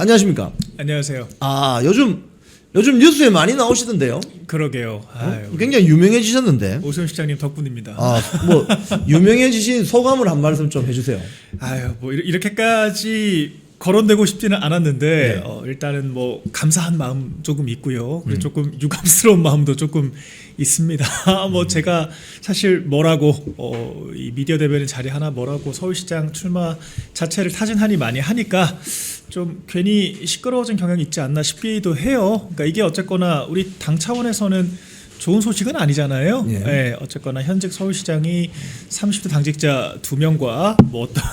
안녕하십니까? 안녕하세요. 요즘 뉴스에 많이 나오시던데요. 그러게요. 굉장히 유명해지셨는데. 오세훈 시장님 덕분입니다. 뭐 유명해지신 소감을 한 말씀 좀 해주세요. 뭐 이렇게까지 거론되고 싶지는 않았는데 네. 일단은 뭐 감사한 마음 조금 있고요. 그리고 조금 유감스러운 마음도 조금 있습니다. 뭐 제가 사실 뭐라고 이 미디어 대변인 자리 하나 뭐라고 서울시장 출마 자체를 타진하니 많이 하니까 좀 괜히 시끄러워진 경향이 있지 않나 싶기도 해요. 그러니까 이게 어쨌거나 우리 당 차원에서는 좋은 소식은 아니잖아요. 예. 네, 어쨌거나 현직 서울시장이 30대 당직자 2명과 뭐 어떤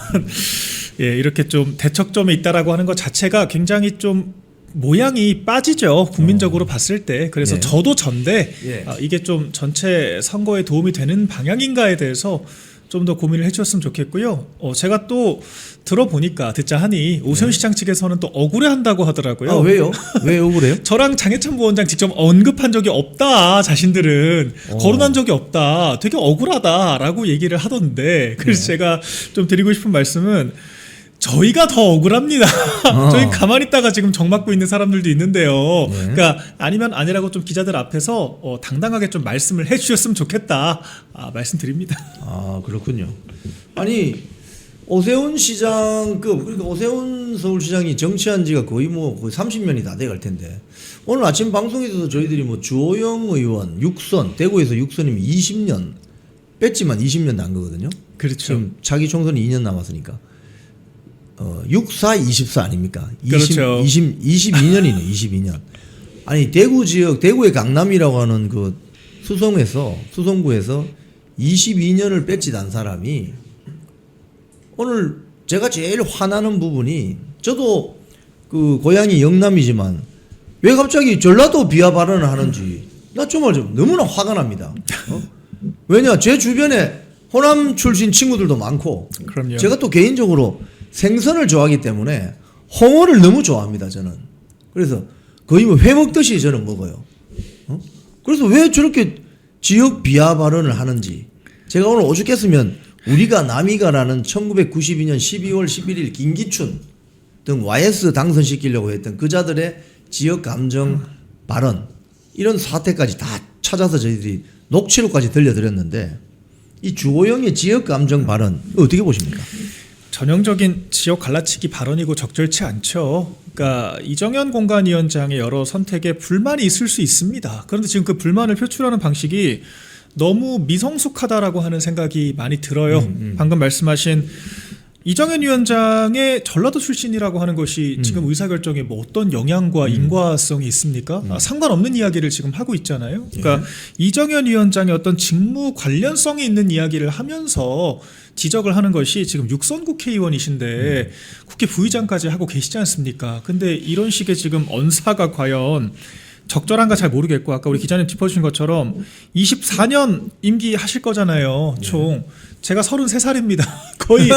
이렇게 좀 대척점에 있다라고 하는 것 자체가 굉장히 좀 모양이 빠지죠. 국민적으로 봤을 때. 그래서 예. 저도 전데 예. 이게 좀 전체 선거에 도움이 되는 방향인가에 대해서 좀 더 고민을 해주셨으면 좋겠고요. 제가 또 들어보니까 듣자 하니 오세훈 시장 측에서는 또 억울해한다고 하더라고요. 왜요? 왜 억울해요? 저랑 장해찬 부원장 직접 언급한 적이 없다. 자신들은 거론한 적이 없다. 되게 억울하다라고 얘기를 하던데 그래서 제가 좀 드리고 싶은 말씀은 저희가 더 억울합니다. 저희 가만히 있다가 지금 정 맞고 있는 사람들도 있는데요. 그러니까 아니면 아니라고 좀 기자들 앞에서 당당하게 좀 말씀을 해주셨으면 좋겠다. 말씀드립니다. 그렇군요. 아니 오세훈 시장 그러니까 오세훈 서울시장이 정치한 지가 거의 30년이 다 돼갈 텐데 오늘 아침 방송에서도 저희들이 뭐 주호영 의원 6선 대구에서 6선이면 20년 뺐지만 20년 난 거거든요. 그렇죠. 지금 자기 총선이 2년 남았으니까. 64, 24 아닙니까? 그렇죠. 22년이네, 22년. 아니, 대구 지역, 대구의 강남이라고 하는 그 수성구에서 22년을 뺏지 난 사람이 오늘 제가 제일 화나는 부분이 저도 그 고향이 영남이지만 왜 갑자기 전라도 비하 발언을 하는지 나 정말 좀 너무나 화가 납니다. 왜냐, 제 주변에 호남 출신 친구들도 많고 그럼요. 제가 또 개인적으로 생선을 좋아하기 때문에 홍어를 너무 좋아합니다. 저는. 그래서 거의 뭐 회 먹듯이 저는 먹어요. 그래서 왜 저렇게 지역 비하 발언을 하는지 제가 오늘 오죽했으면 우리가 남이가라는 1992년 12월 11일 김기춘 등 YS 당선시키려고 했던 그자들의 지역 감정 발언 이런 사태까지 다 찾아서 저희들이 녹취록까지 들려드렸는데 이 주호영의 지역 감정 발언 어떻게 보십니까? 전형적인 지역 갈라치기 발언이고 적절치 않죠. 그러니까 이정현 공관위원장의 여러 선택에 불만이 있을 수 있습니다. 그런데 지금 그 불만을 표출하는 방식이 너무 미성숙하다라고 하는 생각이 많이 들어요. 방금 말씀하신 이정현 위원장의 전라도 출신이라고 하는 것이 지금 의사결정에 뭐 어떤 영향과 인과성이 있습니까? 상관없는 이야기를 지금 하고 있잖아요. 그러니까 이정현 위원장의 어떤 직무 관련성이 있는 이야기를 하면서 지적을 하는 것이 지금 6선 국회의원이신데 국회 부의장까지 하고 계시지 않습니까? 근데 이런 식의 지금 언사가 과연 적절한가 잘 모르겠고 아까 우리 기자님 짚어주신 것처럼 24년 임기 하실 거잖아요. 총. 제가 33살입니다. 거의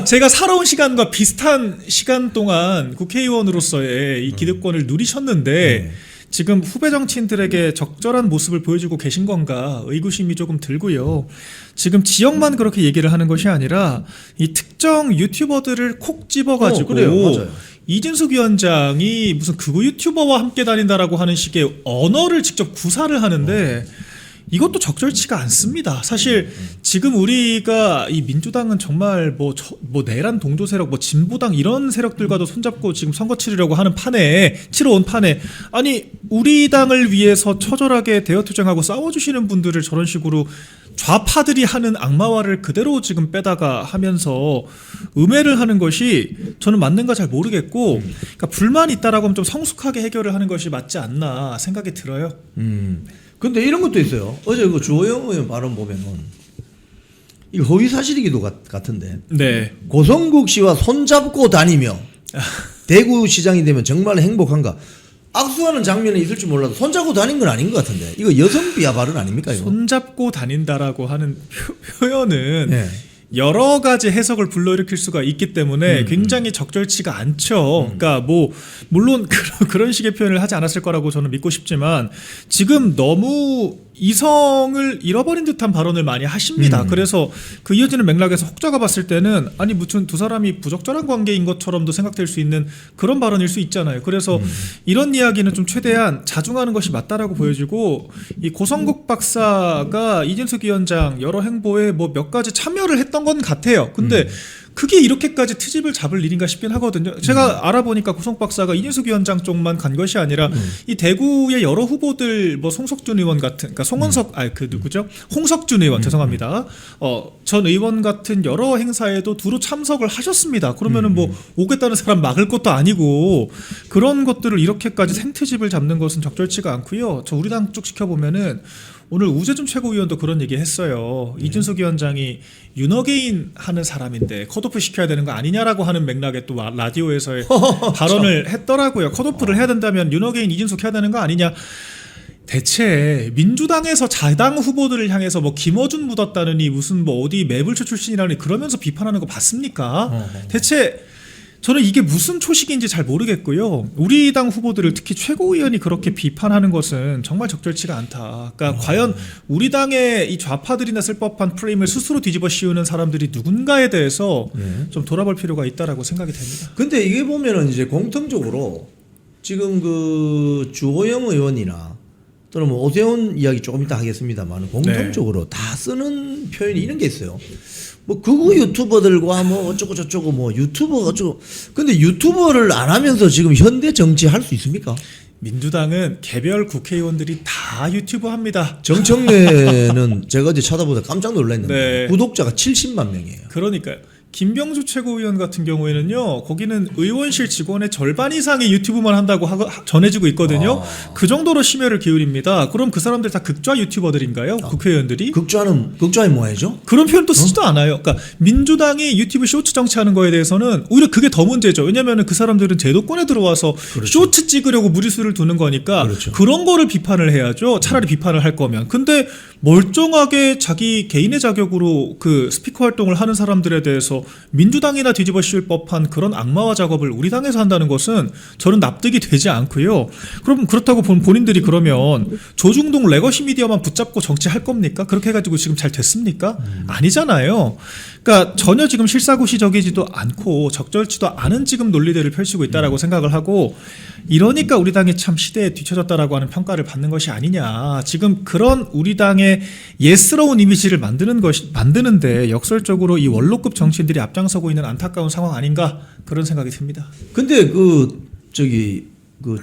제가 살아온 시간과 비슷한 시간 동안 국회의원으로서의 이 기득권을 누리셨는데 지금 후배 정치인들에게 적절한 모습을 보여주고 계신 건가 의구심이 조금 들고요. 지금 지역만 그렇게 얘기를 하는 것이 아니라 이 특정 유튜버들을 콕 집어가지고 그래요. 맞아요. 이진숙 위원장이 무슨 극우 유튜버와 함께 다닌다라고 하는 식의 언어를 직접 구사를 하는데 이것도 적절치가 않습니다. 사실 지금 우리가 이 민주당은 정말 뭐 내란 동조 세력, 뭐 진보당 이런 세력들과도 손잡고 지금 선거 치르려고 하는 치러온 판에 아니 우리 당을 위해서 처절하게 대여투쟁하고 싸워주시는 분들을 저런 식으로 좌파들이 하는 악마화를 그대로 지금 빼다가 하면서 음해를 하는 것이 저는 맞는가 잘 모르겠고 그러니까 불만이 있다라고 하면 좀 성숙하게 해결을 하는 것이 맞지 않나 생각이 들어요. 근데 이런 것도 있어요. 어제 그 주호영 의원 발언 보면은 이 허위 사실이기도 같은데. 네. 고성국 씨와 손잡고 다니며 대구시장이 되면 정말 행복한가? 악수하는 장면이 있을 줄 몰라도 손잡고 다닌 건 아닌 것 같은데 이거 여성 비하 발언 아닙니까 이거? 손잡고 다닌다라고 하는 표현은 네. 여러 가지 해석을 불러일으킬 수가 있기 때문에 굉장히 적절치가 않죠. 그러니까 뭐 물론 그런 식의 표현을 하지 않았을 거라고 저는 믿고 싶지만 지금 너무 이성을 잃어버린 듯한 발언을 많이 하십니다. 그래서 그 이어지는 맥락에서 혹자가 봤을 때는 아니 무슨 두 사람이 부적절한 관계인 것처럼도 생각될 수 있는 그런 발언일 수 있잖아요. 그래서 이런 이야기는 좀 최대한 자중하는 것이 맞다라고 보여지고, 이 고성국 박사가 이진숙 위원장 여러 행보에 뭐 몇 가지 참여를 했던 건 같아요. 근데 그게 이렇게까지 트집을 잡을 일인가 싶긴 하거든요. 제가 알아보니까 고성국 박사가 이진숙 위원장 쪽만 간 것이 아니라 이 대구의 여러 후보들, 뭐 송석준 의원 같은, 그러니까 송원석, 그 누구죠? 홍석준 의원, 죄송합니다. 전 의원 같은 여러 행사에도 두루 참석을 하셨습니다. 그러면은 뭐 오겠다는 사람 막을 것도 아니고 그런 것들을 이렇게까지 생트집을 잡는 것은 적절치가 않고요. 저 우리 당 쪽 지켜보면은 오늘 우재준 최고위원도 그런 얘기 했어요. 이준석 위원장이 윤어게인 하는 사람인데 컷오프 시켜야 되는 거 아니냐라고 하는 맥락에 또 라디오에서의 발언을 했더라고요. 컷오프를 해야 된다면 윤어게인 이준석 해야 되는 거 아니냐. 대체 민주당에서 자당 후보들을 향해서 뭐 김어준 묻었다느니 무슨 뭐 어디 매불쇼 출신이라니 그러면서 비판하는 거 봤습니까? 대체 저는 이게 무슨 초식인지 잘 모르겠고요. 우리 당 후보들을 특히 최고위원이 그렇게 비판하는 것은 정말 적절치가 않다. 그러니까 과연 우리 당의 이 좌파들이나 쓸 법한 프레임을 스스로 뒤집어 씌우는 사람들이 누군가에 대해서 좀 돌아볼 필요가 있다라고 생각이 됩니다. 근데 이게 보면은 이제 공통적으로 지금 그 주호영 의원이나 또는 뭐 오세훈 이야기 조금 이따 하겠습니다만 공통적으로 다 쓰는 표현이 이런 게 있어요. 뭐 극우 유튜버들과 뭐 어쩌고 저쩌고 뭐 유튜버 어쩌고. 근데 유튜버를 안 하면서 지금 현대 정치 할 수 있습니까? 민주당은 개별 국회의원들이 다 유튜브 합니다. 정청래는 제가 어제 찾아보다 깜짝 놀랐는데 네. 구독자가 70만 명이에요. 그러니까요. 김병주 최고위원 같은 경우에는요, 거기는 의원실 직원의 절반 이상이 유튜브만 한다고 전해지고 있거든요. 그 정도로 심혈을 기울입니다. 그럼 그 사람들 다 극좌 유튜버들인가요? 국회의원들이? 극좌에 뭐 해죠? 그런 표현도 쓰지도 않아요. 그러니까 민주당이 유튜브 쇼츠 정치하는 거에 대해서는 오히려 그게 더 문제죠. 왜냐하면 그 사람들은 제도권에 들어와서 그렇죠. 쇼츠 찍으려고 무리수를 두는 거니까 그렇죠. 그런 거를 비판을 해야죠. 차라리 비판을 할 거면. 근데 멀쩡하게 자기 개인의 자격으로 그 스피커 활동을 하는 사람들에 대해서 민주당이나 뒤집어 씌울 법한 그런 악마화 작업을 우리 당에서 한다는 것은 저는 납득이 되지 않고요. 그럼 그렇다고 본인들이 그러면 조중동 레거시 미디어만 붙잡고 정치할 겁니까? 그렇게 해가지고 지금 잘 됐습니까? 아니잖아요. 그러니까 전혀 지금 실사구시적이지도 않고 적절치도 않은 지금 논리들을 펼치고 있다라고 생각을 하고, 이러니까 우리 당이 참 시대에 뒤처졌다라고 하는 평가를 받는 것이 아니냐. 지금 그런 우리 당의 예스러운 이미지를 만드는데 역설적으로 이 원로급 정치인들이 앞장서고 있는 안타까운 상황 아닌가, 그런 생각이 듭니다. 근데 그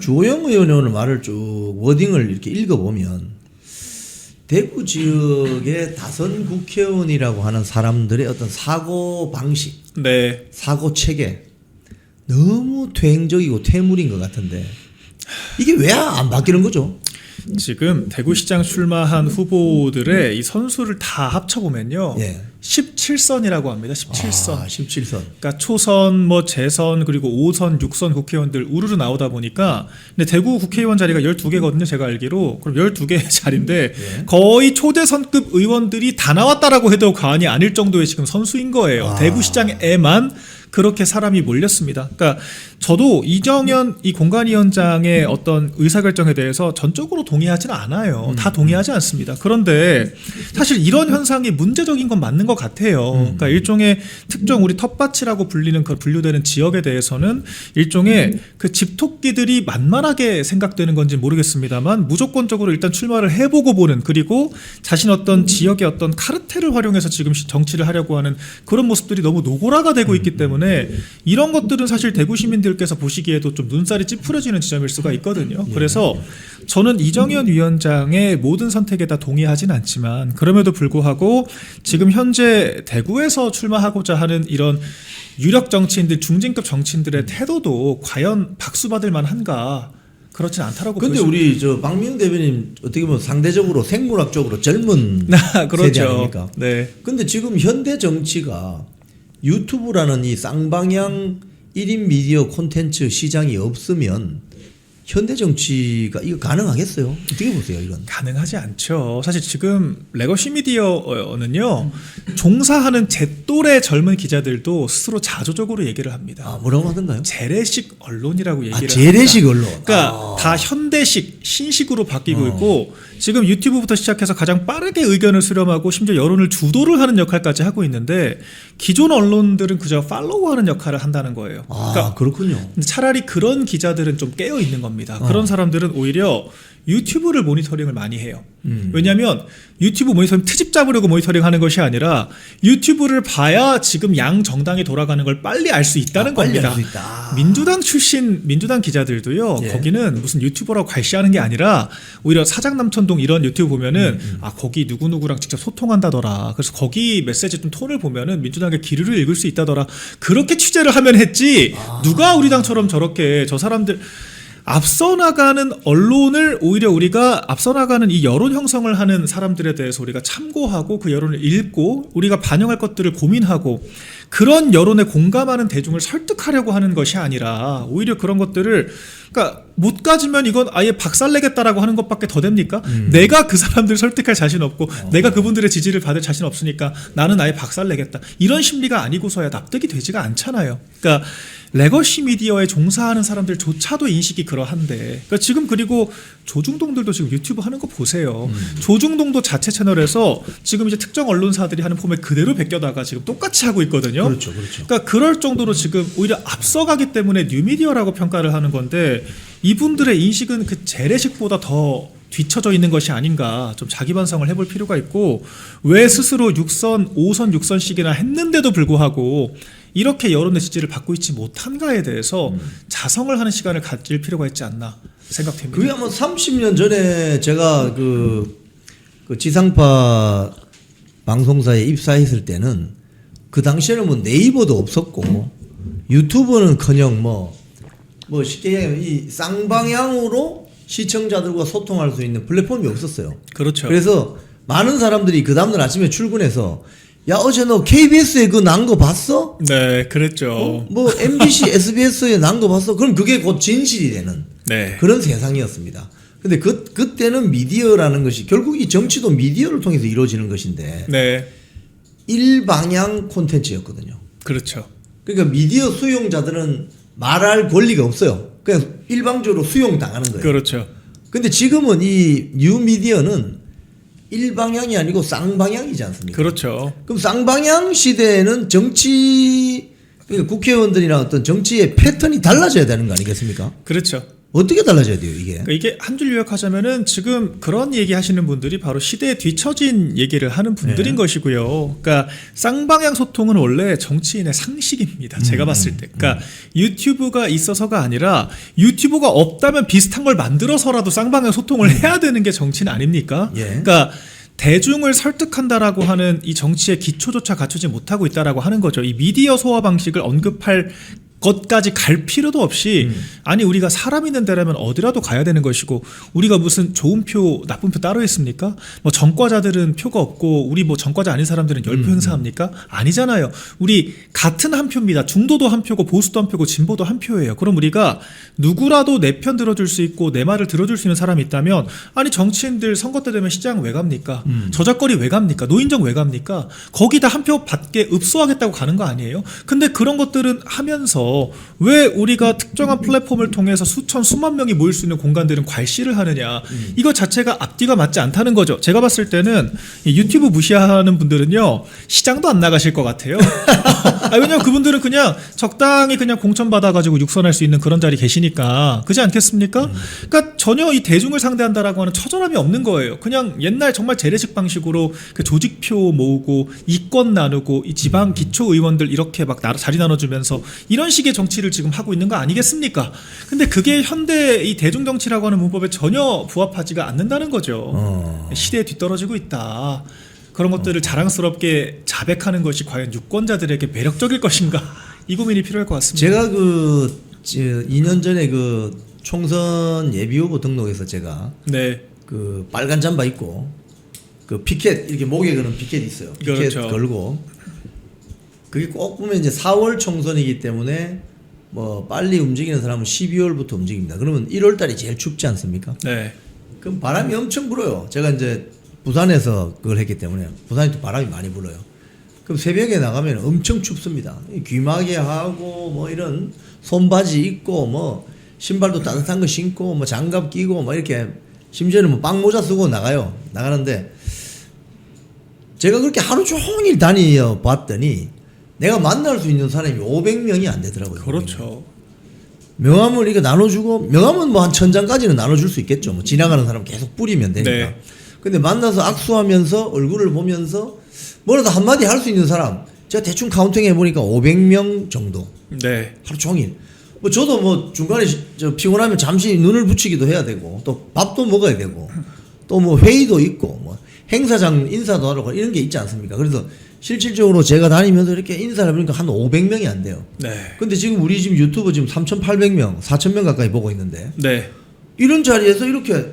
주호영 의원의 말을 쭉 워딩을 이렇게 읽어보면 대구 지역의 다선 국회의원이라고 하는 사람들의 어떤 사고 방식, 네. 사고 체계 너무 퇴행적이고 퇴물인 것 같은데 이게 왜 안 바뀌는 거죠? 지금 대구시장 출마한 후보들의 이 선수를 다 합쳐보면요. 예. 17선이라고 합니다. 17선. 17선. 그러니까 초선, 뭐 재선, 그리고 5선, 6선 국회의원들 우르르 나오다 보니까, 근데 대구 국회의원 자리가 12개거든요. 제가 알기로. 그럼 12개 자리인데 거의 초대선급 의원들이 다 나왔다라고 해도 과언이 아닐 정도의 지금 선수인 거예요. 대구시장에만 그렇게 사람이 몰렸습니다. 그러니까 저도 이정현 이 공관위원장의 어떤 의사결정에 대해서 전적으로 동의하지는 않아요. 다 동의하지 않습니다. 그런데 사실 이런 현상이 문제적인 건 맞는 것 같아요. 그러니까 일종의 특정 우리 텃밭이라고 분류되는 지역에 대해서는 일종의 그 집토끼들이 만만하게 생각되는 건지 모르겠습니다만 무조건적으로 일단 출마를 해보고 보는, 그리고 자신 어떤 지역의 어떤 카르텔을 활용해서 지금 정치를 하려고 하는 그런 모습들이 너무 노골화가 되고 있기 때문에 이런 것들은 사실 대구 시민들께서 보시기에도 좀 눈살이 찌푸려지는 지점일 수가 있거든요. 그래서 저는 이정현 위원장의 모든 선택에 다 동의하진 않지만, 그럼에도 불구하고 지금 현재 대구에서 출마하고자 하는 이런 유력 정치인들, 중진급 정치인들의 태도도 과연 박수받을 만한가, 그렇진 않다라고 근데 우리 저 박미영 대변인 어떻게 보면 상대적으로 생물학적으로 젊은 그렇죠. 세대 아닙니까? 네. 근데 지금 현대 정치가 유튜브라는 이 쌍방향 1인 미디어 콘텐츠 시장이 없으면 현대 정치가 이거 가능하겠어요? 어떻게 보세요, 이건? 가능하지 않죠. 사실 지금 레거시 미디어는요, 종사하는 제 또래 젊은 기자들도 스스로 자조적으로 얘기를 합니다. 뭐라고 하던가요? 재래식 언론이라고 얘기를 재래식 합니다. 언론. 그러니까 다 현대 현대식 신식으로 바뀌고 있고 지금 유튜브부터 시작해서 가장 빠르게 의견을 수렴하고 심지어 여론을 주도를 하는 역할까지 하고 있는데 기존 언론들은 그저 팔로우하는 역할을 한다는 거예요. 아, 그렇군요. 근데 차라리 그런 기자들은 좀 깨어 있는 겁니다. 그런 사람들은 오히려 유튜브를 모니터링을 많이 해요. 왜냐하면 유튜브 모니터링 트집 잡으려고 모니터링하는 것이 아니라 유튜브를 봐야 지금 양 정당이 돌아가는 걸 빨리 알 수 있다는 빨리 겁니다. 알 수 있다. 민주당 출신 민주당 기자들도요. 예. 거기는 무슨 유튜버라고 괄시하는 게 아니라 오히려 사장 남천동 이런 유튜브 보면은 아 거기 누구누구랑 직접 소통한다더라. 그래서 거기 메시지 좀 톤을 보면은 민주당의 기류를 읽을 수 있다더라. 그렇게 취재를 하면 했지. 누가 우리 당처럼 저렇게 저 사람들 앞서 나가는 언론을 오히려 우리가 앞서 나가는 이 여론 형성을 하는 사람들에 대해서 우리가 참고하고 그 여론을 읽고 우리가 반영할 것들을 고민하고 그런 여론에 공감하는 대중을 설득하려고 하는 것이 아니라 오히려 그런 것들을 그러니까 못 가지면 이건 아예 박살내겠다라고 하는 것밖에 더 됩니까? 내가 그 사람들을 설득할 자신 없고 내가 그분들의 지지를 받을 자신 없으니까 나는 아예 박살내겠다. 이런 심리가 아니고서야 납득이 되지가 않잖아요. 그러니까 레거시 미디어에 종사하는 사람들조차도 인식이 그러한데 그러니까 지금 그리고 조중동들도 지금 유튜브 하는 거 보세요. 조중동도 자체 채널에서 지금 이제 특정 언론사들이 하는 폼에 그대로 베껴다가 지금 똑같이 하고 있거든요. 그렇죠, 그렇죠. 그러니까 그럴 정도로 지금 오히려 앞서가기 때문에 뉴미디어라고 평가를 하는 건데 이분들의 인식은 그 재래식보다 더 뒤처져 있는 것이 아닌가 좀 자기 반성을 해볼 필요가 있고 왜 스스로 6선, 5선, 6선씩이나 했는데도 불구하고 이렇게 여론의 지지를 받고 있지 못한가에 대해서 자성을 하는 시간을 가질 필요가 있지 않나 생각됩니다. 그게 아마 30년 전에 제가 그 지상파 방송사에 입사했을 때는 그 당시에는 뭐 네이버도 없었고 유튜브는커녕 뭐 쉽게 얘기하면 이 쌍방향으로 시청자들과 소통할 수 있는 플랫폼이 없었어요. 그렇죠. 그래서 많은 사람들이 그 다음날 아침에 출근해서 야 어제 너 KBS에 그 난 거 봤어? 네, 그랬죠. 뭐 MBC, SBS에 난 거 봤어? 그럼 그게 곧 진실이 되는 네. 그런 세상이었습니다. 근데 그때는 미디어라는 것이 결국 이 정치도 미디어를 통해서 이루어지는 것인데 네. 일방향 콘텐츠였거든요. 그렇죠. 그러니까 미디어 수용자들은 말할 권리가 없어요. 그냥 일방적으로 수용당하는 거예요. 그렇죠. 근데 지금은 이 뉴미디어는 일방향이 아니고 쌍방향이지 않습니까? 그렇죠. 그럼 쌍방향 시대에는 정치 그러니까 국회의원들이나 어떤 정치의 패턴이 달라져야 되는 거 아니겠습니까? 그렇죠. 어떻게 달라져야 돼요, 이게? 그러니까 이게 한 줄 요약하자면은 지금 그런 얘기 하시는 분들이 바로 시대에 뒤처진 얘기를 하는 분들인 것이고요. 그러니까 쌍방향 소통은 원래 정치인의 상식입니다. 제가 봤을 때. 그러니까 유튜브가 있어서가 아니라 유튜브가 없다면 비슷한 걸 만들어서라도 쌍방향 소통을 해야 되는 게 정치는 아닙니까? 예. 그러니까 대중을 설득한다라고 하는 이 정치의 기초조차 갖추지 못하고 있다라고 하는 거죠. 이 미디어 소화 방식을 언급할 것까지 갈 필요도 없이 아니 우리가 사람 있는 데라면 어디라도 가야 되는 것이고 우리가 무슨 좋은 표 나쁜 표 따로 있습니까? 뭐 전과자들은 표가 없고 우리 뭐 전과자 아닌 사람들은 10표 행사합니까? 아니잖아요. 우리 같은 한 표입니다. 중도도 한 표고 보수도 한 표고 진보도 한 표예요. 그럼 우리가 누구라도 내 편 들어줄 수 있고 내 말을 들어줄 수 있는 사람이 있다면 아니 정치인들 선거 때 되면 시장 왜 갑니까? 저작거리 왜 갑니까? 노인정 왜 갑니까? 거기다 한 표 받게 읍소하겠다고 가는 거 아니에요? 근데 그런 것들은 하면서 왜 우리가 특정한 플랫폼을 통해서 수천 수만 명이 모일 수 있는 공간들은 괄시를 하느냐 이거 자체가 앞뒤가 맞지 않다는 거죠. 제가 봤을 때는 이 유튜브 무시하는 분들은요 시장도 안 나가실 것 같아요. 왜냐면 그분들은 그냥 적당히 그냥 공천 받아가지고 육선할 수 있는 그런 자리 계시니까 그렇지 않겠습니까? 그러니까 전혀 이 대중을 상대한다라고 하는 처절함이 없는 거예요. 그냥 옛날 정말 재래식 방식으로 그 조직표 모으고 이권 나누고 이 지방 기초 의원들 이렇게 막 자리 나눠주면서 이런 식의 정치를 지금 하고 있는 거 아니겠습니까? 근데 그게 현대 이 대중 정치라고 하는 문법에 전혀 부합하지가 않는다는 거죠. 시대에 뒤떨어지고 있다. 그런 것들을 자랑스럽게 자백하는 것이 과연 유권자들에게 매력적일 것인가? 이 고민이 필요할 것 같습니다. 제가 2년 전에 그 총선 예비 후보 등록해서 제가 네. 그 빨간 잠바 입고 그 피켓 이렇게 목에 거는 피켓이 있어요. 피켓 그렇죠. 걸고 그게 꼭 보면 이제 4월 총선이기 때문에 뭐 빨리 움직이는 사람은 12월부터 움직입니다. 그러면 1월 달이 제일 춥지 않습니까? 네. 그럼 바람이 엄청 불어요. 제가 이제 부산에서 그걸 했기 때문에 부산이 또 바람이 많이 불어요. 그럼 새벽에 나가면 엄청 춥습니다. 귀마개 하고 뭐 이런 손바지 입고 뭐 신발도 따뜻한 거 신고 뭐 장갑 끼고 뭐 이렇게 심지어는 뭐 빵모자 쓰고 나가는데 제가 그렇게 하루 종일 다니어 봤더니 내가 만날 수 있는 사람이 500명이 안 되더라고요. 그렇죠. 명함을 이거 나눠주고 명함은 뭐 한 1000장까지는 나눠줄 수 있겠죠. 뭐 지나가는 사람 계속 뿌리면 되니까. 네. 근데 만나서 악수하면서 얼굴을 보면서 뭐라도 한마디 할 수 있는 사람 제가 대충 카운팅 해보니까 500명 정도 네. 하루 종일. 뭐 저도 뭐 중간에 저 피곤하면 잠시 눈을 붙이기도 해야 되고 또 밥도 먹어야 되고 또 뭐 회의도 있고 뭐 행사장 인사도 하러 이런 게 있지 않습니까? 그래서 실질적으로 제가 다니면서 이렇게 인사를 해보니까 한 500명이 안 돼요. 네. 근데 지금 우리 지금 유튜브 지금 3,800명, 4,000명 가까이 보고 있는데 네. 이런 자리에서 이렇게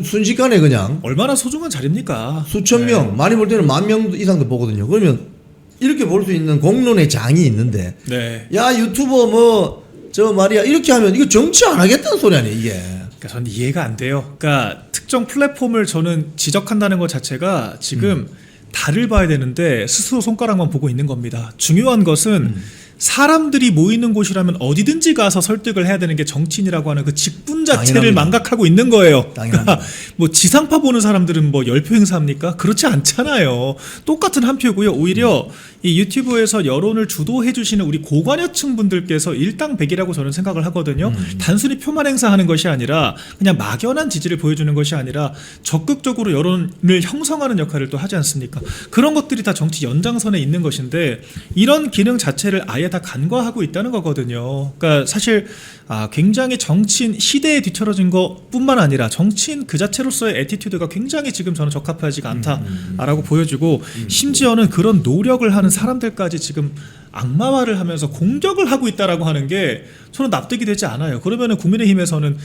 순식간에 그냥 얼마나 소중한 자리입니까? 수천 명, 많이 볼 때는 10,000명 이상도 보거든요. 그러면 이렇게 볼 수 있는 공론의 장이 있는데 네. 야 유튜버 뭐 저 말이야 이렇게 하면 이거 정치 안 하겠다는 소리 아니에요 이게. 그러니까 저는 이해가 안 돼요. 그러니까 특정 플랫폼을 저는 지적한다는 것 자체가 지금 달을 봐야 되는데 스스로 손가락만 보고 있는 겁니다. 중요한 것은 사람들이 모이는 곳이라면 어디든지 가서 설득을 해야 되는 게 정치인이라고 하는 그 직분 자체를 당연합니다. 망각하고 있는 거예요. 당연합니다. 그러니까 뭐 지상파 보는 사람들은 뭐 10표 행사합니까? 그렇지 않잖아요. 똑같은 한 표고요. 오히려 이 유튜브에서 여론을 주도해 주시는 우리 고관여층 분들께서 일당백이라고 저는 생각을 하거든요. 단순히 표만 행사하는 것이 아니라 그냥 막연한 지지를 보여주는 것이 아니라 적극적으로 여론을 형성하는 역할을 또 하지 않습니까? 그런 것들이 다 정치 연장선에 있는 것인데 이런 기능 자체를 아예 다 간과하고 있다는 거거든요. 그러니까 사실 굉장히 정치인 시대에 뒤처져진 것뿐만 아니라 정치인 그 자체로서의 애티튜드가 굉장히 지금 저는 적합하지가 않다라고 보여지고 심지어는 그런 노력을 하는 사람들까지 지금 악마화를 하면서 공격을 하고 있다라고 하는 게 저는 납득이 되지 않아요. 그러면은 국민의힘에서는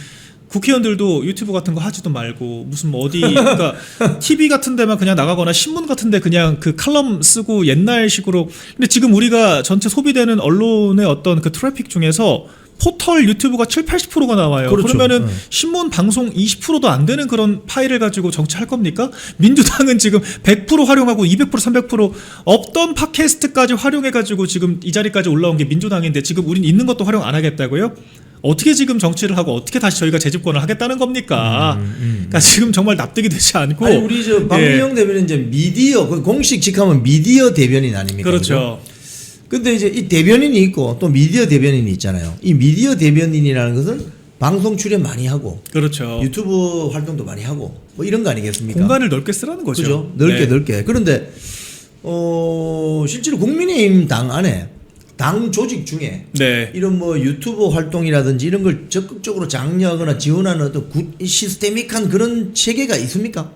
국회의원들도 유튜브 같은 거 하지도 말고 무슨 뭐 어디 그러니까 TV 같은 데만 그냥 나가거나 신문 같은 데 그냥 그 칼럼 쓰고 옛날식으로. 근데 지금 우리가 전체 소비되는 언론의 어떤 그 트래픽 중에서 포털 유튜브가 70-80%가 나와요. 그렇죠. 그러면은 네. 신문 방송 20%도 안 되는 그런 파일을 가지고 정치할 겁니까? 민주당은 지금 100% 활용하고 200% 300% 없던 팟캐스트까지 활용해 가지고 지금 이 자리까지 올라온 게 민주당인데 지금 우린 있는 것도 활용 안 하겠다고요? 어떻게 지금 정치를 하고 어떻게 다시 저희가 재집권을 하겠다는 겁니까? 그러니까 지금 정말 납득이 되지 않고. 아니 우리 저 박민영 대변인 이제 미디어 그 공식 직함은 미디어 대변인 아닙니까? 그렇죠. 근데 이제 이 대변인이 있고 또 미디어 대변인이 있잖아요. 이 미디어 대변인이라는 것은 방송 출연 많이 하고 그렇죠. 유튜브 활동도 많이 하고 뭐 이런 거 아니겠습니까? 공간을 넓게 쓰라는 거죠. 그죠? 넓게 네. 넓게. 그런데 실제로 국민의힘 당 안에 당 조직 중에 네. 이런 뭐 유튜브 활동이라든지 이런 걸 적극적으로 장려하거나 지원하는 어떤 시스테믹한 그런 체계가 있습니까?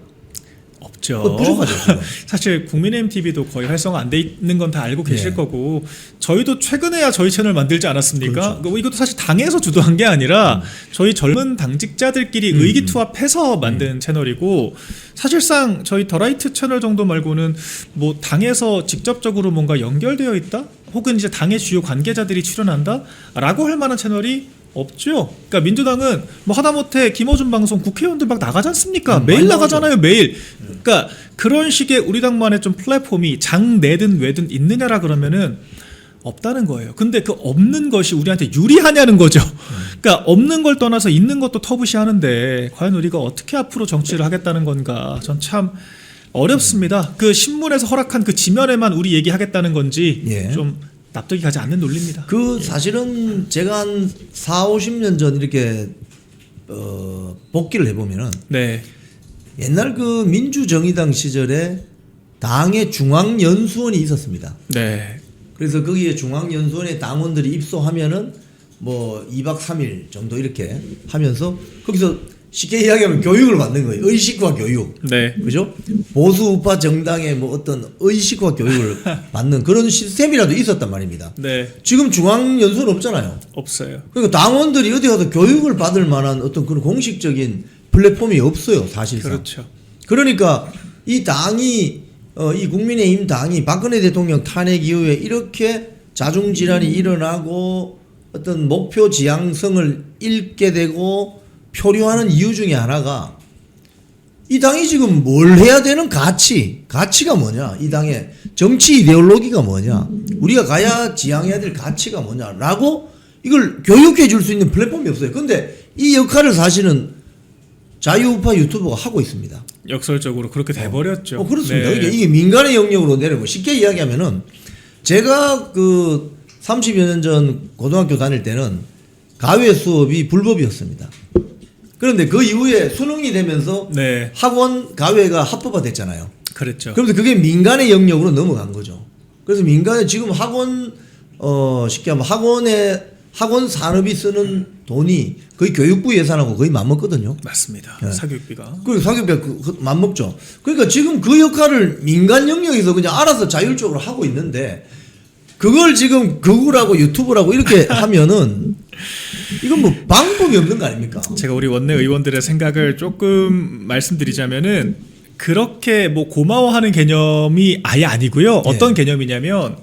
없죠. 부족하죠. 지금. 사실 국민의힘 TV도 거의 활성화 안 돼 있는 건 다 알고 계실 예. 거고 저희도 최근에야 저희 채널 만들지 않았습니까? 그렇죠. 이것도 사실 당에서 주도한 게 아니라 저희 젊은 당직자들끼리 의기투합해서 만든 채널이고 사실상 저희 더라이트 채널 정도 말고는 뭐 당에서 직접적으로 뭔가 연결되어 있다? 혹은 이제 당의 주요 관계자들이 출연한다? 라고 할 만한 채널이 없죠. 그러니까 민주당은 뭐 하다못해 김어준 방송 국회의원들 막 나가지 않습니까? 매일 많이 나가잖아요, 매일. 그러니까 그런 식의 우리 당만의 좀 플랫폼이 장 내든 외든 있느냐라 그러면은 없다는 거예요. 근데 그 없는 것이 우리한테 유리하냐는 거죠. 그러니까 없는 걸 떠나서 있는 것도 터부시하는데 과연 우리가 어떻게 앞으로 정치를 하겠다는 건가? 전 참 어렵습니다. 그 신문에서 허락한 그 지면에만 우리 얘기하겠다는 건지 예. 좀 납득이 가지 않는 논리입니다. 그 사실은 제가 한 40-50년 전 이렇게 복귀를 해보면은 네. 옛날 그 민주정의당 시절에 당의 중앙연수원이 있었습니다. 네. 그래서 거기에 중앙연수원에 당원들이 입소하면은 뭐 2박 3일 정도 이렇게 하면서 거기서 쉽게 이야기하면 교육을 받는 거예요. 의식화 교육. 네. 그죠? 보수 우파 정당의 뭐 어떤 의식화 교육을 받는 그런 시스템이라도 있었단 말입니다. 네. 지금 중앙연수원 없잖아요. 없어요. 그러니까 당원들이 어디 가서 교육을 받을 만한 어떤 그런 공식적인 플랫폼이 없어요, 사실상. 그렇죠. 그러니까 이 당이 이 국민의힘 당이 박근혜 대통령 탄핵 이후에 이렇게 자중질환이 일어나고 어떤 목표 지향성을 잃게 되고 표류하는 이유 중에 하나가 이 당이 지금 뭘 해야 되는 가치가 뭐냐, 이 당의 정치 이데올로기가 뭐냐, 우리가 가야 지향해야 될 가치가 뭐냐라고 이걸 교육해 줄 수 있는 플랫폼이 없어요. 근데 이 역할을 사실은 자유우파 유튜버가 하고 있습니다. 역설적으로 그렇게 돼버렸죠. 그렇습니다. 네. 이게 민간의 영역으로 내려고 쉽게 이야기하면은 제가 그 30여 년 전 고등학교 다닐 때는 가외 수업이 불법이었습니다. 그런데 그 이후에 수능이 되면서 네. 학원 가외가 합법화 됐잖아요. 그랬죠. 그런데 그게 민간의 영역으로 넘어간 거죠. 그래서 민간에 지금 학원 쉽게 하면 학원 산업이 쓰는 돈이 거의 교육부 예산하고 거의 맞먹거든요. 맞습니다. 네. 사교육비가. 그리고 사교육비가 맞먹죠. 그러니까 지금 그 역할을 민간 영역에서 그냥 알아서 자율적으로 하고 있는데 그걸 지금 극우라고 유튜브라고 이렇게 하면은 이건 뭐 방법이 없는 거 아닙니까? 제가 우리 원내 의원들의 생각을 조금 말씀드리자면은 그렇게 뭐 고마워하는 개념이 아예 아니고요. 어떤 개념이냐면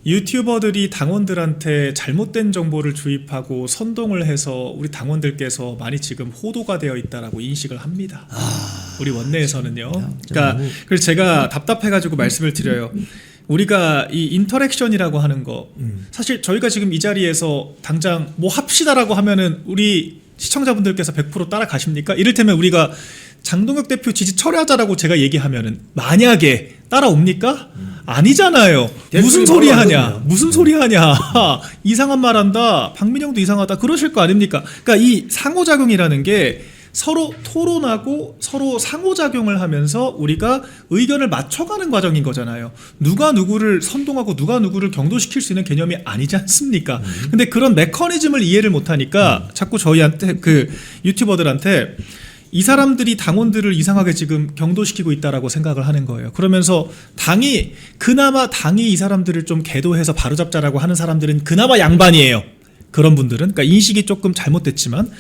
유튜버들이 당원들한테 잘못된 정보를 주입하고 선동을 해서 우리 당원들께서 많이 지금 호도가 되어 있다라고 인식을 합니다. 우리 원내에서는요. 그러니까 그래서 제가 답답해가지고 말씀을 드려요. 우리가 이 인터랙션이라고 하는 거 사실 저희가 지금 이 자리에서 당장 뭐 합시다라고 하면은 우리 시청자분들께서 100% 따라가십니까? 이를테면 우리가 장동혁 대표 지지 철회하자라고 제가 얘기하면은 만약에 따라옵니까? 아니잖아요. 무슨 소리 하냐? 무슨 소리 하냐? 이상한 말 한다. 박민영도 이상하다. 그러실 거 아닙니까? 그러니까 이 상호작용이라는 게 서로 토론하고 서로 상호작용을 하면서 우리가 의견을 맞춰가는 과정인 거잖아요. 누가 누구를 선동하고 누가 누구를 경도시킬 수 있는 개념이 아니지 않습니까? 근데 그런 메커니즘을 이해를 못하니까 자꾸 저희한테 그 유튜버들한테 이 사람들이 당원들을 이상하게 지금 경도시키고 있다라고 생각을 하는 거예요. 그러면서 그나마 당이 이 사람들을 좀 계도해서 바로잡자라고 하는 사람들은 그나마 양반이에요. 그런 분들은. 그러니까 인식이 조금 잘못됐지만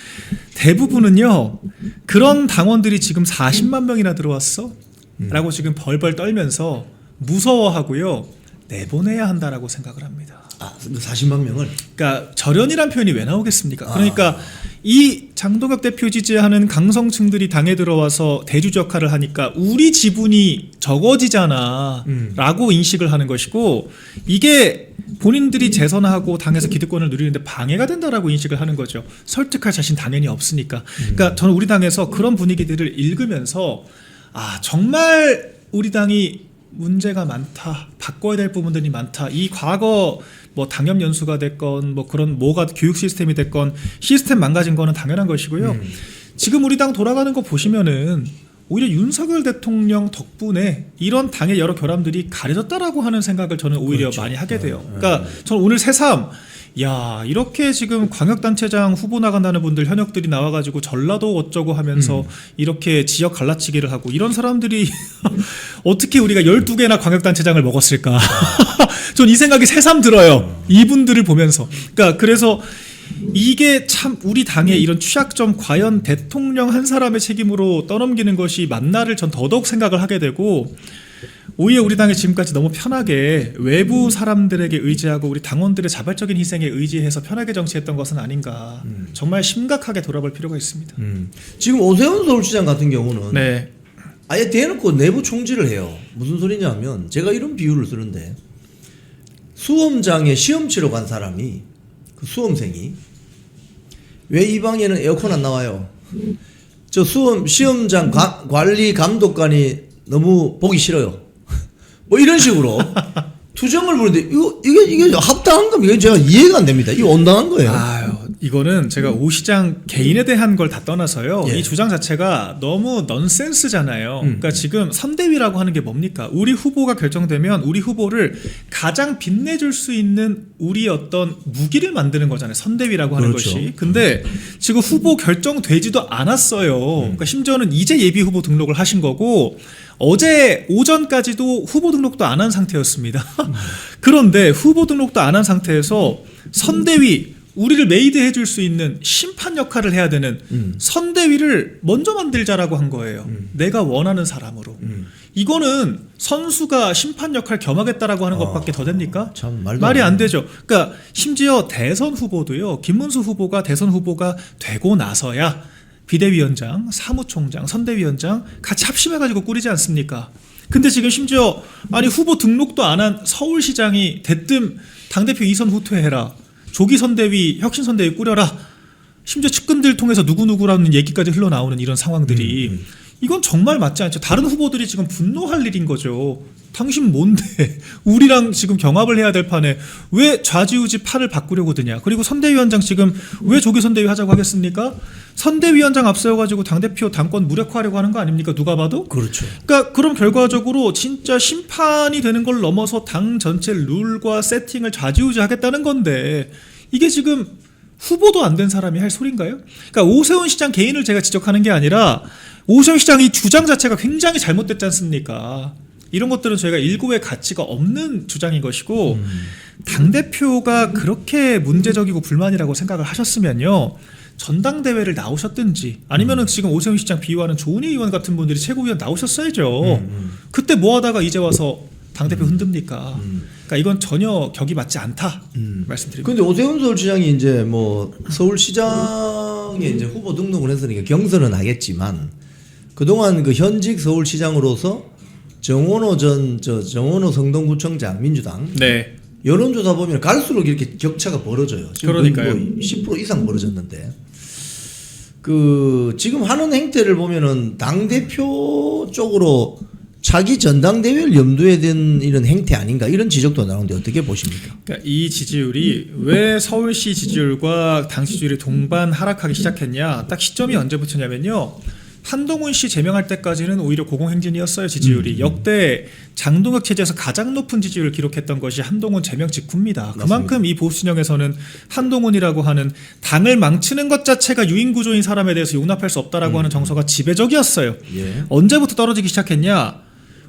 대부분은요. 그런 당원들이 지금 40만 명이나 들어왔어? 라고 지금 벌벌 떨면서 무서워하고요. 내보내야 한다라고 생각을 합니다. 40만 명을? 그러니까 절연이란 표현이 왜 나오겠습니까? 그러니까 이 장동혁 대표 지지하는 강성층들이 당에 들어와서 대주주 역할을 하니까 우리 지분이 적어지잖아 라고 인식을 하는 것이고 이게 본인들이 재선하고 당에서 기득권을 누리는데 방해가 된다라고 인식을 하는 거죠. 설득할 자신 당연히 없으니까. 그러니까 저는 우리 당에서 그런 분위기들을 읽으면서 정말 우리 당이 문제가 많다. 바꿔야 될 부분들이 많다. 이 과거 뭐 당협 연수가 됐건 뭐 그런 뭐가 교육 시스템이 됐건 시스템 망가진 거는 당연한 것이고요. 지금 우리 당 돌아가는 거 보시면은 오히려 윤석열 대통령 덕분에 이런 당의 여러 결함들이 가려졌다라고 하는 생각을 저는 오히려 많이 하게 돼요. 그러니까 저는 오늘 새삼 이렇게 지금 광역단체장 후보 나간다는 분들 현역들이 나와가지고 전라도 어쩌고 하면서 이렇게 지역 갈라치기를 하고 이런 사람들이 어떻게 우리가 12개나 광역단체장을 먹었을까? 전 이 생각이 새삼 들어요. 이분들을 보면서. 그러니까 그래서 이게 참 우리 당의 이런 취약점 과연 대통령 한 사람의 책임으로 떠넘기는 것이 맞나를 전 더더욱 생각을 하게 되고 오히려 우리 당이 지금까지 너무 편하게 외부 사람들에게 의지하고 우리 당원들의 자발적인 희생에 의지해서 편하게 정치했던 것은 아닌가 정말 심각하게 돌아볼 필요가 있습니다. 지금 오세훈 서울시장 같은 경우는 네. 아예 대놓고 내부 총질을 해요. 무슨 소리냐면 제가 이런 비유를 쓰는데 수험장에 시험 치러 간 사람이 그 수험생이 왜 이 방에는 에어컨 안 나와요? 저 시험장 관리 감독관이 너무 보기 싫어요. 뭐 이런 식으로 투정을 부르는데 이게 합당한 겁니까? 이게 제가 이해가 안 됩니다. 이거 온당한 거예요. 이거는 제가 오 시장 개인에 대한 걸 다 떠나서요. 예. 이 주장 자체가 너무 넌센스잖아요. 그러니까 지금 선대위라고 하는 게 뭡니까? 우리 후보가 결정되면 우리 후보를 가장 빛내줄 수 있는 우리 어떤 무기를 만드는 거잖아요. 선대위라고 하는 그렇죠. 것이. 근데 지금 후보 결정되지도 않았어요. 그러니까 심지어는 이제 예비 후보 등록을 하신 거고 어제 오전까지도 후보 등록도 안 한 상태였습니다. 그런데 후보 등록도 안 한 상태에서 선대위 우리를 메이드해 줄 수 있는 심판 역할을 해야 되는 선대위를 먼저 만들자라고 한 거예요. 내가 원하는 사람으로. 이거는 선수가 심판 역할 겸하겠다라고 하는 것밖에 더 됩니까? 참 말이 안 되죠. 그러니까 심지어 대선 후보도요. 김문수 후보가 대선 후보가 되고 나서야 비대위원장, 사무총장, 선대위원장 같이 합심해가지고 꾸리지 않습니까? 근데 지금 심지어 후보 등록도 안 한 서울시장이 대뜸 당대표 2선 후퇴해라. 조기 선대위, 혁신 선대위 꾸려라. 심지어 측근들 통해서 누구누구라는 얘기까지 흘러나오는 이런 상황들이 이건 정말 맞지 않죠. 다른 후보들이 지금 분노할 일인 거죠. 당신 뭔데 우리랑 지금 경합을 해야 될 판에 왜 좌지우지 판을 바꾸려고 드냐. 그리고 선대위원장 지금 왜 조기 선대위 하자고 하겠습니까? 선대위원장 앞세워가지고 당대표 당권 무력화하려고 하는 거 아닙니까? 누가 봐도. 그렇죠. 그러니까 그럼 결과적으로 진짜 심판이 되는 걸 넘어서 당 전체 룰과 세팅을 좌지우지하겠다는 건데 이게 지금 후보도 안 된 사람이 할 소린가요? 그러니까 오세훈 시장 개인을 제가 지적하는 게 아니라 오세훈 시장이 주장 자체가 굉장히 잘못됐지 않습니까? 이런 것들은 저희가 일고의 가치가 없는 주장인 것이고 당대표가 그렇게 문제적이고 불만이라고 생각을 하셨으면요. 전당대회를 나오셨든지 아니면은 지금 오세훈 시장 비유하는 조은희 의원 같은 분들이 최고위원 나오셨어야죠. 그때 뭐 하다가 이제 와서 당대표 흔듭니까? 그러니까 이건 전혀 격이 맞지 않다 말씀드립니다. 근데 오세훈 서울시장이 이제 뭐 서울시장에 이제 후보 등록을 했으니까 경선은 하겠지만 그동안 그 현직 서울시장으로서 정원호 정원호 성동구청장 민주당 네. 여론조사 보면 갈수록 이렇게 격차가 벌어져요. 지금 그러니까요. 거의 뭐 10% 이상 벌어졌는데 그 지금 하는 행태를 보면은 당 대표 쪽으로 자기 전당대회를 염두에 둔 이런 행태 아닌가 이런 지적도 나오는데 어떻게 보십니까? 그러니까 이 지지율이 왜 서울시 지지율과 당 지지율이 동반 하락하기 시작했냐? 딱 시점이 언제부터냐면요. 한동훈 씨 제명할 때까지는 오히려 고공행진이었어요. 지지율이 역대 장동혁 체제에서 가장 높은 지지율을 기록했던 것이 한동훈 제명 직후입니다. 맞습니다. 그만큼 이 보수 진영에서는 한동훈이라고 하는 당을 망치는 것 자체가 유인 구조인 사람에 대해서 용납할 수 없다라고 하는 정서가 지배적이었어요. 예. 언제부터 떨어지기 시작했냐?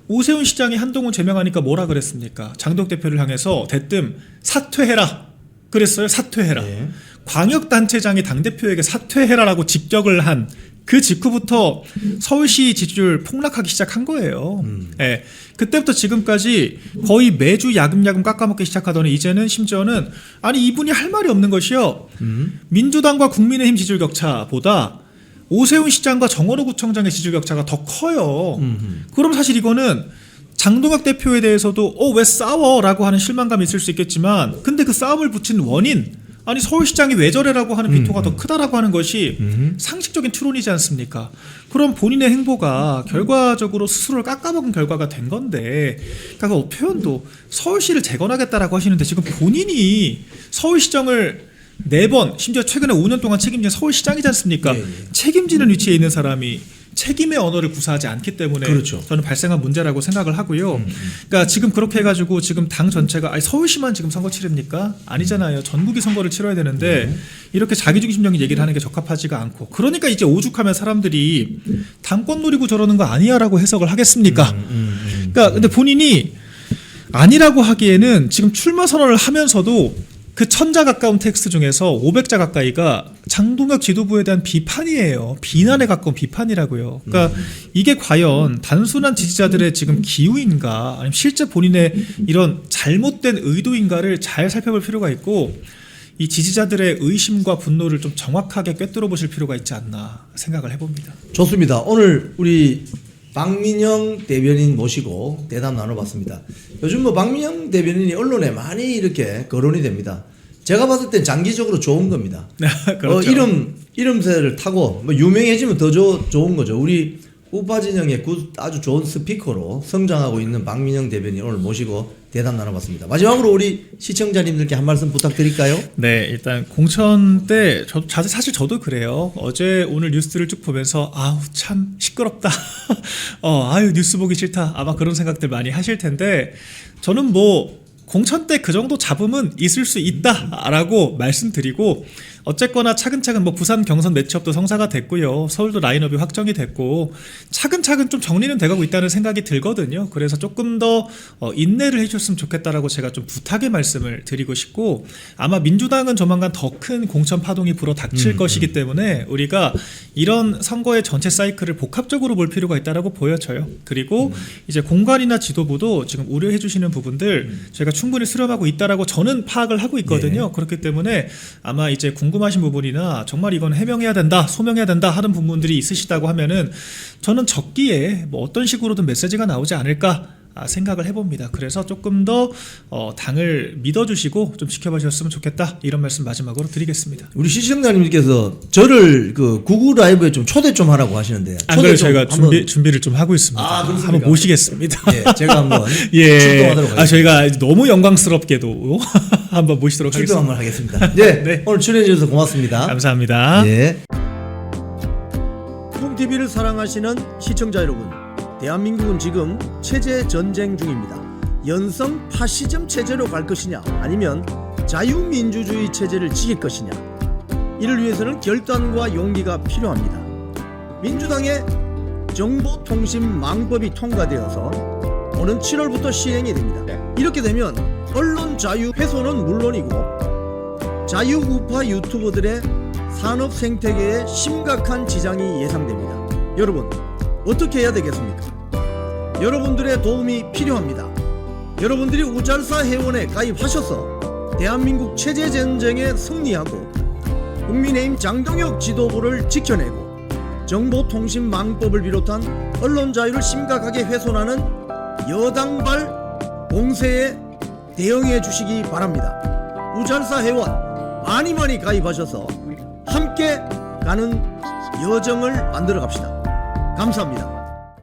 오세훈 시장이 한동훈 제명하니까 뭐라 그랬습니까? 장동혁 대표를 향해서 대뜸 사퇴해라 그랬어요. 사퇴해라. 예. 광역단체장이 당대표에게 사퇴해라라고 직격을 한 그 직후부터 서울시 지지율 폭락하기 시작한 거예요. 예. 그때부터 지금까지 거의 매주 야금야금 깎아먹기 시작하더니 이제는 심지어는 아니 이분이 할 말이 없는 것이요. 민주당과 국민의힘 지지율 격차보다 오세훈 시장과 정원호 구청장의 지지율 격차가 더 커요. 그럼 사실 이거는 장동혁 대표에 대해서도 왜 싸워라고 하는 실망감이 있을 수 있겠지만 근데 그 싸움을 붙인 원인 아니 서울시장이 왜 저래라고 하는 비토가 더 크다라고 하는 것이 상식적인 추론이지 않습니까? 그럼 본인의 행보가 결과적으로 스스로를 깎아먹은 결과가 된 건데 그러니까 그 표현도 서울시를 재건하겠다라고 하시는데 지금 본인이 서울시정을 4번 심지어 최근에 5년 동안 책임진 서울시장이지 않습니까? 예, 예. 책임지는 위치에 있는 사람이 책임의 언어를 구사하지 않기 때문에 그렇죠. 저는 발생한 문제라고 생각을 하고요. 그러니까 지금 그렇게 해가지고 지금 당 전체가 아니 서울시만 지금 선거 치릅니까? 아니잖아요. 전국이 선거를 치러야 되는데 이렇게 자기중심적인 얘기를 하는 게 적합하지가 않고 그러니까 이제 오죽하면 사람들이 당권 노리고 저러는 거 아니야라고 해석을 하겠습니까? 그러니까 근데 본인이 아니라고 하기에는 지금 출마 선언을 하면서도 그 1000자 가까운 텍스트 중에서 500자 가까이가 장동혁 지도부에 대한 비판이에요. 비난에 가까운 비판이라고요. 그러니까 이게 과연 단순한 지지자들의 지금 기우인가 아니면 실제 본인의 이런 잘못된 의도인가를 잘 살펴볼 필요가 있고 이 지지자들의 의심과 분노를 좀 정확하게 꿰뚫어 보실 필요가 있지 않나 생각을 해봅니다. 좋습니다. 오늘 우리 박민영 대변인 모시고 대담 나눠봤습니다. 요즘 뭐 박민영 대변인이 언론에 많이 이렇게 거론이 됩니다. 제가 봤을 땐 장기적으로 좋은 겁니다. 그렇죠. 이름새를 타고 뭐 유명해지면 더 좋은 거죠. 우리 우파 진영의 아주 좋은 스피커로 성장하고 있는 박민영 대변인 오늘 모시고 대담 나눠봤습니다. 마지막으로 우리 시청자님들께 한 말씀 부탁드릴까요? 네, 일단 공천 때 사실 저도 그래요. 어제 오늘 뉴스를 쭉 보면서 아우 참 시끄럽다. 아유 뉴스 보기 싫다. 아마 그런 생각들 많이 하실 텐데 저는 뭐 공천 때 그 정도 잡음은 있을 수 있다라고 말씀드리고 어쨌거나 차근차근 뭐 부산 경선 매치업도 성사가 됐고요. 서울도 라인업이 확정이 됐고 차근차근 좀 정리는 돼가고 있다는 생각이 들거든요. 그래서 조금 더 인내를 해주셨으면 좋겠다라고 제가 좀 부탁의 말씀을 드리고 싶고 아마 민주당은 조만간 더 큰 공천 파동이 불어 닥칠 것이기 때문에 우리가 이런 선거의 전체 사이클을 복합적으로 볼 필요가 있다라고 보여져요. 그리고 이제 공관이나 지도부도 지금 우려해 주시는 부분들 저희가 충분히 수렴하고 있다라고 저는 파악을 하고 있거든요. 그렇기 때문에 아마 이제 궁금하신 부분이나 정말 이건 해명해야 된다, 소명해야 된다 하는 부분들이 있으시다고 하면은 저는 적기에 뭐 어떤 식으로든 메시지가 나오지 않을까 생각을 해봅니다. 그래서 조금 더 당을 믿어주시고 좀 지켜봐 주셨으면 좋겠다 이런 말씀 마지막으로 드리겠습니다. 우리 시청자님께서 저를 그 구구 라이브에 좀 초대 좀 하라고 하시는데. 안 그래도 저희가 준비를 좀 하고 있습니다. 그렇습니까? 한번 모시겠습니다. 예, 제가 한번 예. 출동하도록 하겠습니다. 저희가 너무 영광스럽게도 한번 모시도록 출동 하겠습니다. 한번 하겠습니다. 네, 네. 오늘 출연해 주셔서 고맙습니다. 감사합니다. 예. 콩TV를 사랑하시는 시청자 여러분, 대한민국은 지금 체제 전쟁 중입니다. 연성 파시즘 체제로 갈 것이냐, 아니면 자유민주주의 체제를 지킬 것이냐, 이를 위해서는 결단과 용기가 필요합니다. 민주당의 정보통신망법이 통과되어서 오는 7월부터 시행이 됩니다. 이렇게 되면 언론 자유 훼손은 물론이고 자유우파 유튜버들의 산업 생태계에 심각한 지장이 예상됩니다. 여러분, 어떻게 해야 되겠습니까? 여러분들의 도움이 필요합니다. 여러분들이 우잘사 회원에 가입하셔서 대한민국 체제 전쟁에 승리하고 국민의힘 장동혁 지도부를 지켜내고 정보통신망법을 비롯한 언론 자유를 심각하게 훼손하는 여당발 공세에 대응해 주시기 바랍니다. 우잘사 회원 많이 가입하셔서 함께 가는 여정을 만들어 갑시다. 감사합니다.